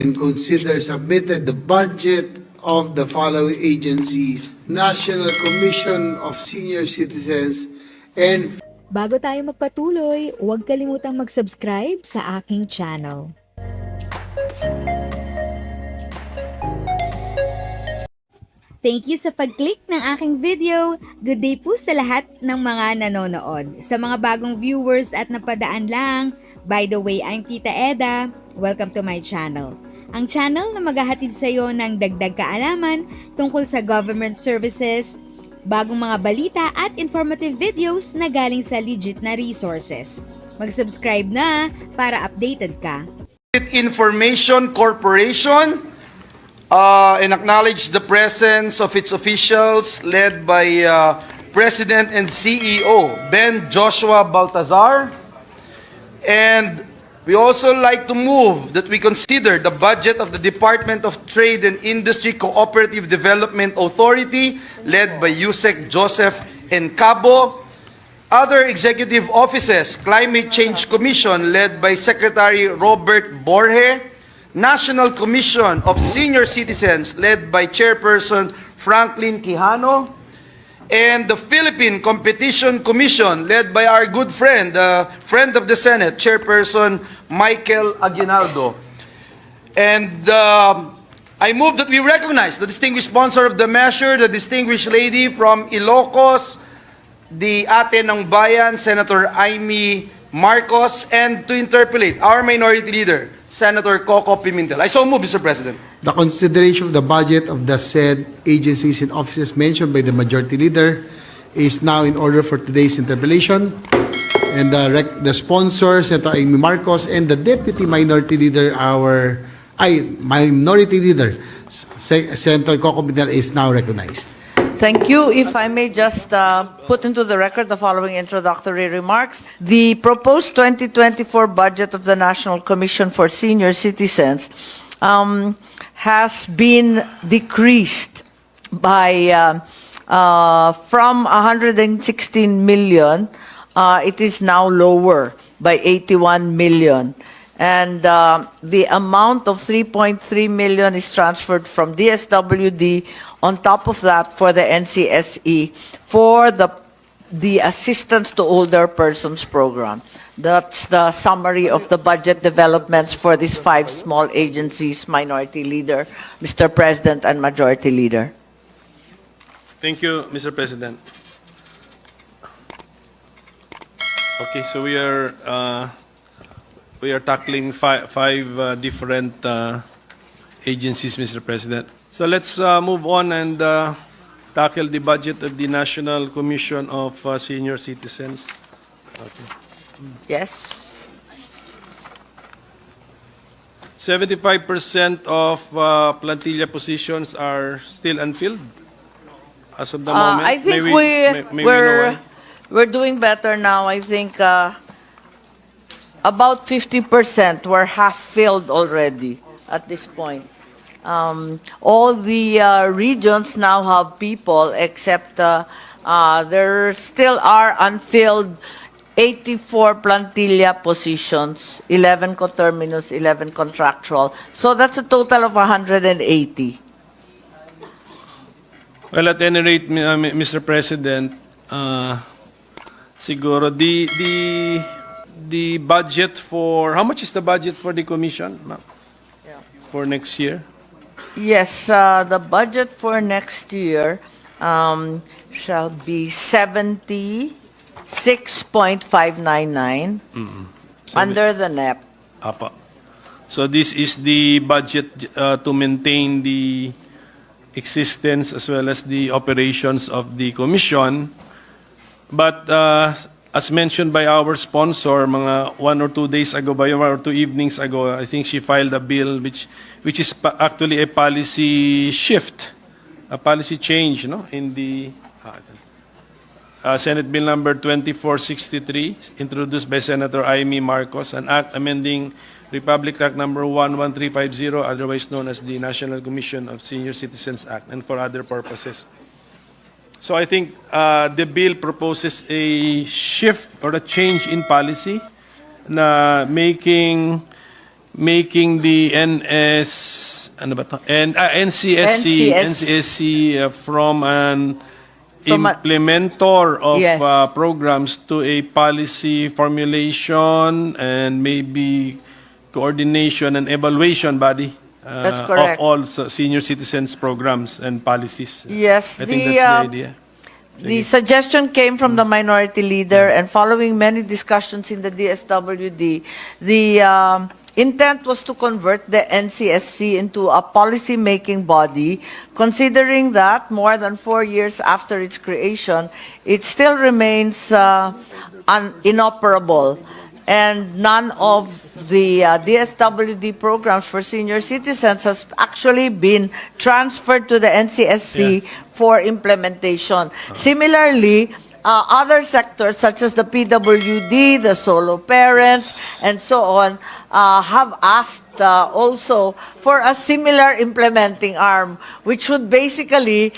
and consider submitted the budget of the following agencies: National Commission of Senior Citizens and Bago tayo magpatuloy, huwag kalimutang mag-subscribe sa aking channel. Thank you sa pag-click ng aking video. Good day po sa lahat ng mga nanonood. Sa mga bagong viewers at napadaan lang, by the way, I'm Tita Eda. Welcome to my channel. Ang channel na maghahatid sa iyo ng dagdag kaalaman tungkol sa government services, bagong mga balita at informative videos na galing sa legit na resources. Mag-subscribe na para updated ka. Information Corporation and acknowledge the presence of its officials led by President and CEO Ben Joshua Baltazar. And we also like to move that we consider the budget of the Department of Trade and Industry Cooperative Development Authority led by Yusek Joseph Encabo, other executive offices, Climate Change Commission led by Secretary Robert Borge, National Commission of Senior Citizens led by Chairperson Franklin Quijano, and the Philippine Competition Commission led by our good friend, friend of the Senate, Chairperson Michael Aguinaldo. And I move that we recognize the distinguished sponsor of the measure, the distinguished lady from Ilocos, the ate ng bayan, Senator Amy Marcos, and to interpolate, our minority leader, Senator Coco Pimentel. I so move, Mr. President. the consideration of the budget of the said agencies and offices mentioned by the majority leader is now in order for today's interpellation. And the sponsor, Senator Amy Marcos, and the deputy minority leader, minority leader, Senator Coco Pimentel, is now recognized. Thank you. If I may just put into the record the following introductory remarks. The proposed 2024 budget of the National Commission for Senior Citizens has been decreased by from 116 million, it is now lower by 81 million. And the amount of 3.3 million is transferred from DSWD. On top of that, for the NCSE, for the Assistance to Older Persons Program. That's the summary of the budget developments for these 5 small agencies, Minority Leader, Mr. President, and Majority Leader. Thank you, Mr. President. Okay, so we are tackling five different agencies, Mr. President. So let's move on and tackle the budget of the National Commission of Senior Citizens. Okay. Yes? 75% of plantilla positions are still unfilled as of the moment. I think may we know why? we're doing better now. I think about 50% were half filled already at this point. All the regions now have people, except there still are unfilled 84 plantilla positions, 11 coterminous, 11 contractual. So that's a total of 180. Well, at any rate, Mr. President, siguro the budget for, how much is the budget for the commission, ma'am? Yeah. For next year? Yes, the budget for next year shall be 76.599 under the NEP. Apa. So this is the budget to maintain the existence as well as the operations of the commission. But as mentioned by our sponsor, mga 1 or 2 days ago, by 1 or 2 evenings ago, I think she filed a bill which is actually a policy shift, a policy change, no, in the Senate Bill number 2463, introduced by Senator Amy Marcos, an act amending Republic Act number 11350, otherwise known as the National Commission of Senior Citizens Act, and for other purposes. So I think the bill proposes a shift or a change in policy na making making the NCSC from an From a- implementer of Yes. programs to a policy formulation and maybe coordination and evaluation body That's of correct. all senior citizens programs and policies. Yes, I think that's the idea. The suggestion came from the minority leader, and following many discussions in the DSWD, the intent was to convert the NCSC into a policy-making body, considering that more than 4 years after its creation, it still remains inoperable. And none of the DSWD programs for senior citizens has actually been transferred to the NCSC for implementation. Similarly, other sectors such as the PWD, the solo parents, and so on, have asked also for a similar implementing arm, which would basically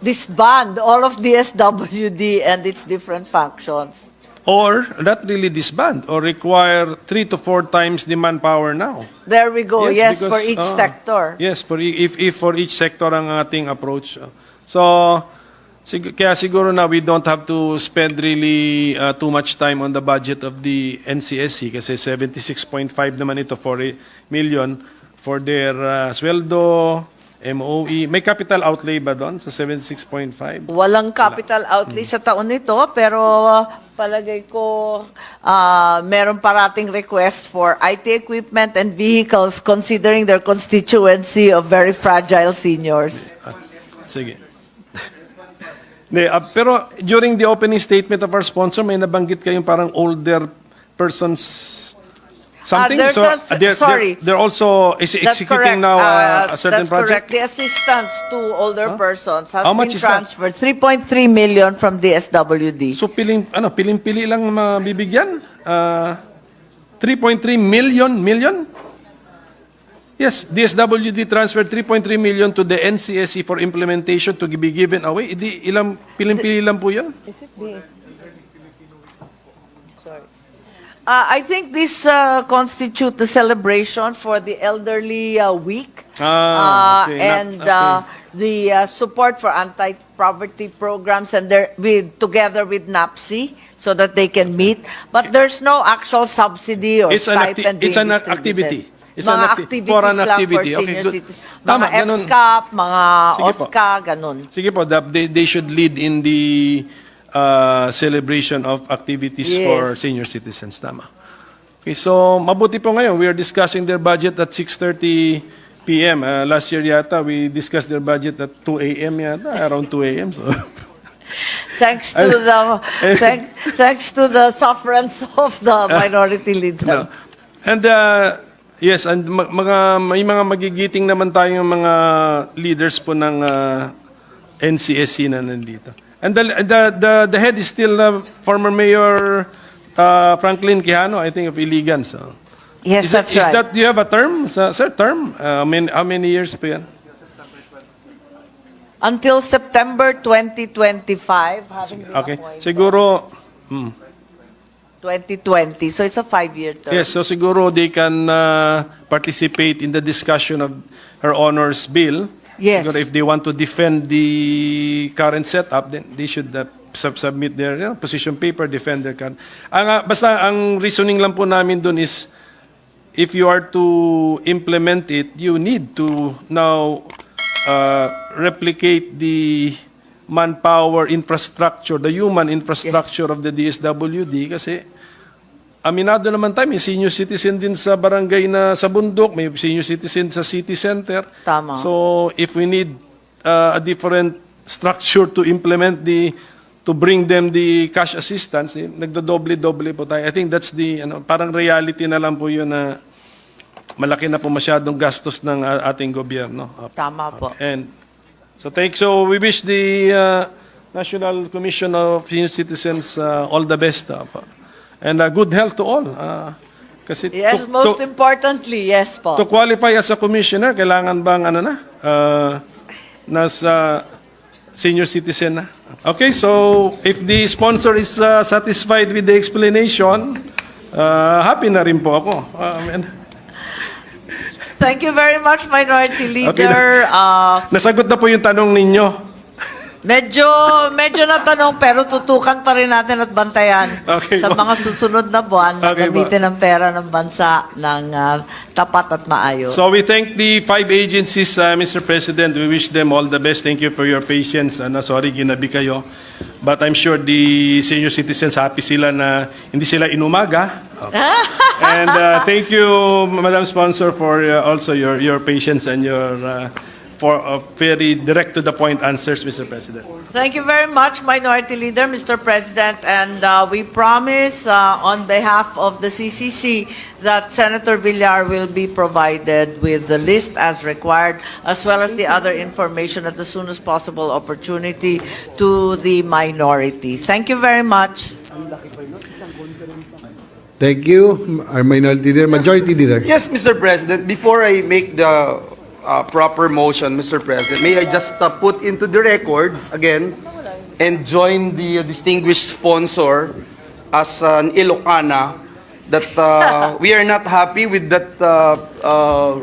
disband all of DSWD and its different functions. Or not really disband, or require 3 to 4 times the manpower now. There we go. Yes, for because, each sector. Yes, if for each sector ang ating approach. So, kaya siguro na we don't have to spend really too much time on the budget of the NCSC kasi 76.5 naman ito, 40 million for their sweldo, MOE. May capital outlay ba doon sa 76.5? Walang capital outlay sa taon nito, pero palagay ko meron parating request for IT equipment and vehicles considering their constituency of very fragile seniors. Sige. Pero during the opening statement of our sponsor, may nabanggit kayong parang older persons something? There's sorry. They're also That's executing correct. now a certain That's correct. project? The assistance to older persons has How been much is that? transferred. 3.3 million from DSWD. So piling-pili lang mabibigyan? 3.3 million? Yes, DSWD transferred 3.3 million to the NCSE for implementation to be given away. Ilang piling-pili lang po 'yan? Is it the... Sorry. I think this constitute the celebration for the elderly week. Okay. And the support for anti-poverty programs and together with NAPSI so that they can meet. But there's no actual subsidy or stipend being It's an distributed. activity. It's mga an activities for an lang activity. for Okay, senior good. citizens. Tama, Mga ganun. FSCAP, mga Sige po. OSCA, ganun. Sige po, they should lead in the celebration of activities Yes. for senior citizens. Tama. Okay, so mabuti po ngayon. We are discussing their budget at 6:30 p.m. Last year yata, we discussed their budget at 2 a.m. yata, around 2 a.m. So, Thanks to the sufferance of the minority leader. no. And yes, and may mga magigiting naman tayong mga leaders po ng NCSC na nandito. And the head is still former Mayor Franklin Quijano, I think, of Iligan. So, Yes, that's right. Do you have a term, sir? Term? How many years po yan? Until September 2025, having been Okay. appointed. Siguro, 2020. So it's a 5-year term. yes, so siguro they can participate in the discussion of Her Honor's bill. Yes. Siguro if they want to defend the current setup, then they should submit their position paper, defend their current. Basta ang reasoning lang po namin dun is, if you are to implement it, you need to now replicate the manpower infrastructure, the human infrastructure of the DSWD kasi aminado naman tayo, may senior citizen din sa barangay na sa bundok, may senior citizen sa city center. Tama. So if we need a different structure to implement to bring them the cash assistance, nagdodoble-doble po tayo. I think that's parang reality na lang po yun na malaki na po masyadong gastos ng ating gobyerno. Tama po. And so we wish the National Commission of Senior Citizens all the best. And good health to all. Kasi Yes, most importantly, yes po. to qualify as a commissioner, kailangan bang nasa senior citizen na? Okay, so if the sponsor is satisfied with the explanation, happy na rin po ako. Thank you very much, Minority Okay Leader. Nasagot na po yung tanong ninyo. Medyo natanong, pero tutukan pa rin natin at bantayan Okay sa po. mga susunod na buwan na Okay po. gamitin ang pera ng bansa ng tapat at maayos. So we thank the 5 agencies, Mr. President. We wish them all the best. Thank you for your patience. Sorry, ginabi kayo. But I'm sure the senior citizens happy sila na hindi sila inumaga. Okay. And thank you, Madam Sponsor, for also your patience and your for very direct to the point answers, Mr. President. Thank you very much, Minority Leader, Mr. President. And we promise on behalf of the CCC that Senator Villar will be provided with the list as required, as well as the other information at the soonest possible opportunity to the minority. Thank you very much. Thank you, our Minority Leader. Majority Leader. Yes, Mr. President, before I make the proper motion, Mr. President, may I just put into the records again and join the distinguished sponsor as an Ilocana that we are not happy with that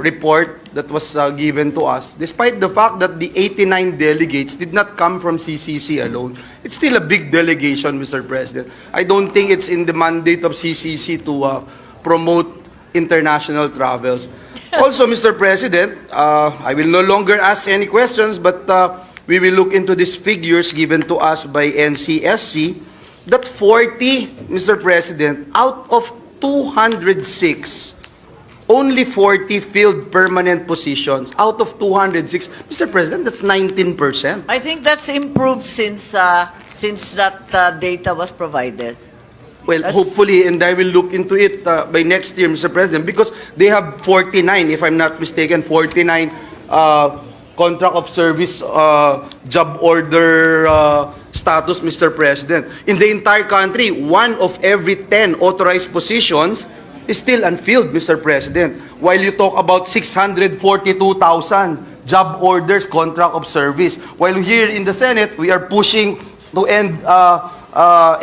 report that was given to us, despite the fact that the 89 delegates did not come from CCC alone. It's still a big delegation, Mr. President. I don't think it's in the mandate of CCC to promote international travels. Also, Mr. President, I will no longer ask any questions, but we will look into these figures given to us by NCSC that 40, Mr. President, out of 206, only 40 filled permanent positions out of 206. Mr. President, that's 19%. I think that's improved since that data was provided. Well, hopefully, and I will look into it by next year, Mr. President, because they have 49, if I'm not mistaken, 49 contract of service job order status, Mr. President. In the entire country, 1 of every 10 authorized positions is still unfilled, Mr. President. While you talk about 642,000 job orders, contract of service. While here in the Senate, we are pushing to end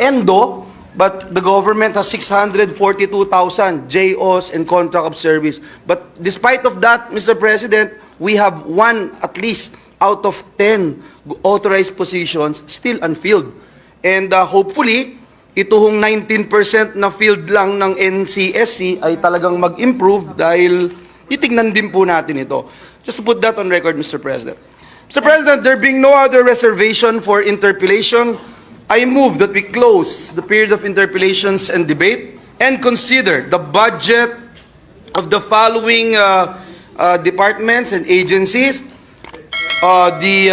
ENDO, but the government has 642,000 JOs and contract of service. But despite of that, Mr. President, we have 1 at least out of 10 authorized positions still unfilled. And hopefully, ito hong 19% na filled lang ng NCSC ay talagang mag-improve dahil titignan din po natin ito. Just to put that on record, Mr. President. Mr. President, there being no other reservation for interpellation, I move that we close the period of interpellations and debate and consider the budget of the following departments and agencies. The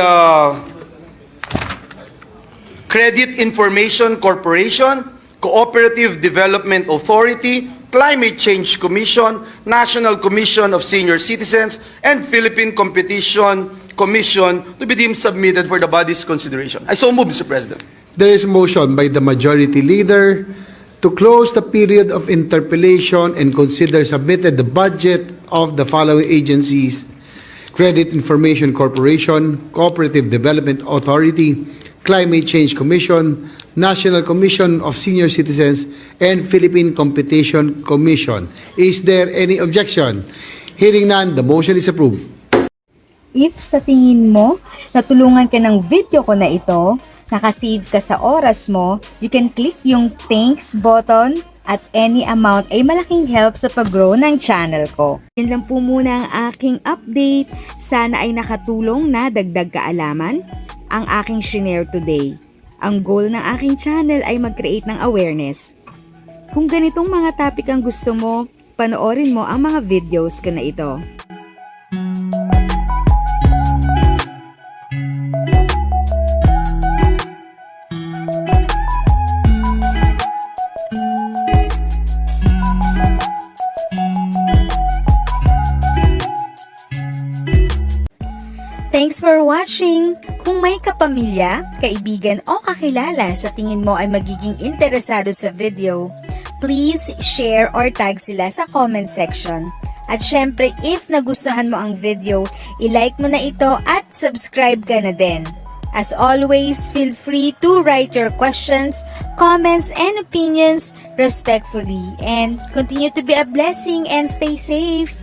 Credit Information Corporation, Cooperative Development Authority, Climate Change Commission, National Commission of Senior Citizens, and Philippine Competition Commission to be deemed submitted for the body's consideration. I so move, Mr. President. There is a motion by the Majority Leader to close the period of interpellation and consider submitted the budget of the following agencies: Credit Information Corporation, Cooperative Development Authority, Climate Change Commission, National Commission of Senior Citizens, and Philippine Competition Commission. Is there any objection? Hearing none, the motion is approved. If sa tingin mo, natulungan ka ng video ko na ito, nakasave ka sa oras mo, you can click yung thanks button at any amount ay malaking help sa pag-grow ng channel ko. Yan lang po muna ang aking update. Sana ay nakatulong na dagdag kaalaman ang aking shinare today. Ang goal ng aking channel ay mag-create ng awareness. Kung ganitong mga topic ang gusto mo, panoorin mo ang mga videos ko na ito. Thanks for watching! Kung may kapamilya, kaibigan o kakilala sa tingin mo ay magiging interesado sa video, please share or tag sila sa comment section. At syempre, if nagustuhan mo ang video, i-like mo na ito at subscribe ka na din. As always, feel free to write your questions, comments, and opinions respectfully. And continue to be a blessing and stay safe.